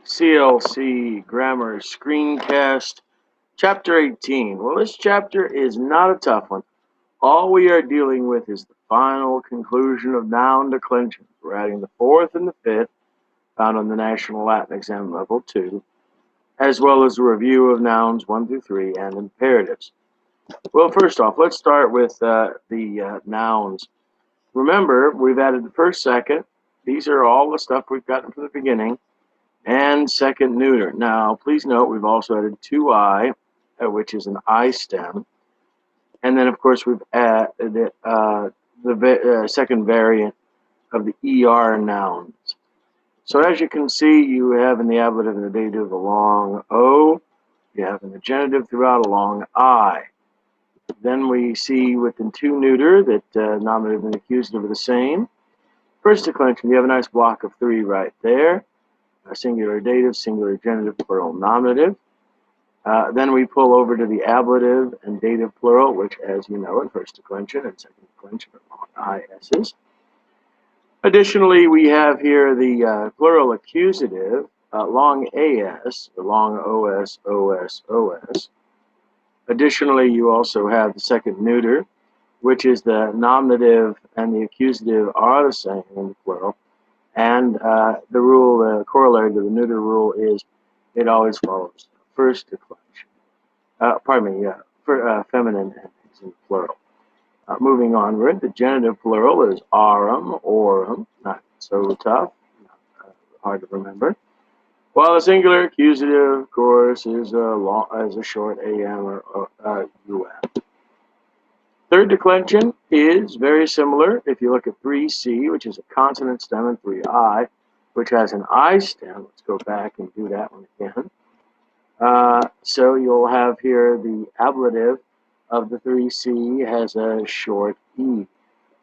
CLC Grammar Screencast, Chapter 18. Well, this chapter is not a tough one. All we are dealing with is the final conclusion of noun declensions. We're adding the fourth and the fifth, found on the National Latin Exam Level 2, as well as a review of nouns 1 through 3 and imperatives. Well, first off, let's start with the nouns. Remember, we've added the first, second. These are all the stuff we've gotten from the beginning. And second neuter. Now, please note we've also added 2I, which is an I stem. And then, of course, we've added the second variant of the ER nouns. So as you can see, you have in the ablative and the dative a long O. You have in the genitive throughout a long I. Then we see within 2 neuter that nominative and accusative are the same. First declension, you have a nice block of 3 right there. Singular dative, singular genitive, plural nominative. Then we pull over to the ablative and dative plural, which, as you know, in first declension and second declension are long IS's. Additionally, we have here the plural accusative, long AS, the long OS, OS, OS. Additionally, you also have the second neuter, which is the nominative and the accusative are the same in the plural. And the rule, the corollary to the neuter rule is it always follows first declension. For feminine endings in plural. Moving onward, the genitive plural is aurum, aurum, not so tough, not hard to remember. While the singular accusative, of course, is a short AM or UM. Third declension is very similar. If you look at 3C, which is a consonant stem, and 3I, which has an I stem. Let's go back and do that one again. So you'll have here the ablative of the 3C has a short E.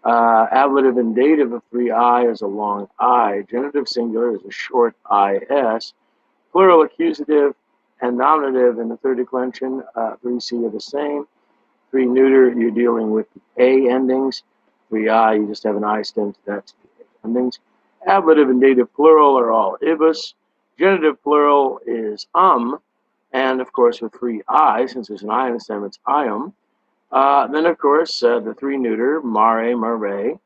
Ablative and dative of 3I is a long I. Genitive singular is a short IS. Plural accusative and nominative in the third declension, 3C are the same. 3 neuter, you're dealing with the A endings. 3I, you just have an I stem, so that's the A endings. Ablative and dative plural are all ibus. Genitive plural is and of course with 3I, since there's an I in the stem, it's ium. Then of course the 3 neuter, mare, mare.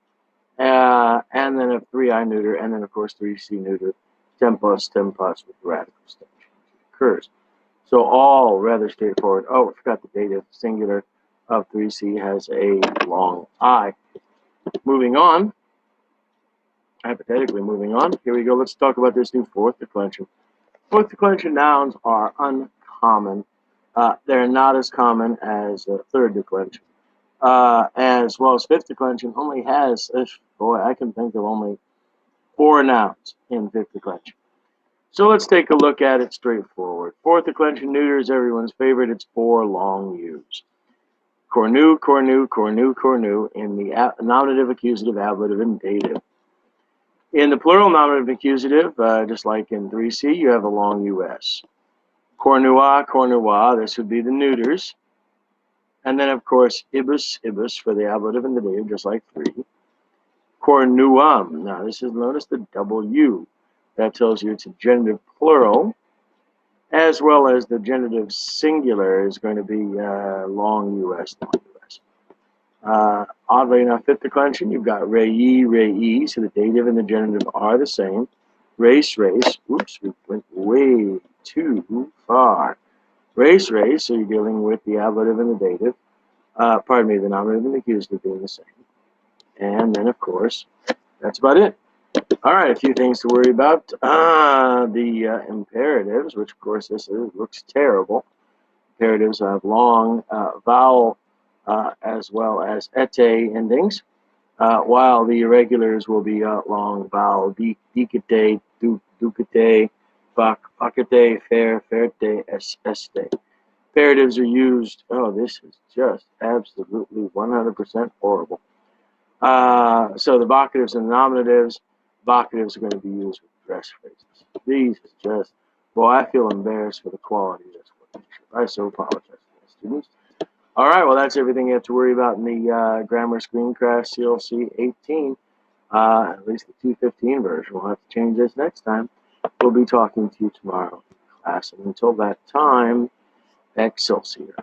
And then a 3I neuter, and then of course 3C neuter, tempus, tempus with radical extension occurs. So all rather straightforward. Oh, I forgot the dative singular of 3C has a long I. Moving on, hypothetically moving on, here we go. Let's talk about this new fourth declension. Fourth declension nouns are uncommon. They're not as common as third declension. As well as fifth declension only has, I can think of only 4 nouns in fifth declension. So let's take a look at it straightforward. Fourth declension neuter is everyone's favorite. It's 4 long U's. Cornu, cornu, cornu, cornu in the nominative, accusative, ablative, and dative. In the plural nominative accusative, just like in 3C, you have a long US. Cornua, cornua, this would be the neuters. And then, of course, ibus, ibus for the ablative and the dative, just like 3. Cornuum, now this is, notice the double U. That tells you it's a genitive plural, as well as the genitive singular is going to be long US, long US. Oddly enough, fifth declension, you've got rei, rei, so the dative and the genitive are the same. Race, race, whoops, we went way too far. Race, race, so you're dealing with the ablative and the dative. The nominative and the accusative being the same. And then, of course, that's about it. All right, a few things to worry about. The imperatives, which, of course, looks terrible. Imperatives have long vowel as well as ete endings, while the irregulars will be long vowel dicite, ducite, facite, fair, ferte, este. Imperatives are used, this is just absolutely 100% horrible. So the vocatives and the nominatives, vocatives are going to be used with dress phrases. These is just, boy, I feel embarrassed for the quality of this one. I so apologize to the students. All right, well, that's everything you have to worry about in the Grammar Screencast CLC 18, at least the 215 version. We'll have to change this next time. We'll be talking to you tomorrow in class. And until that time, Excelsior.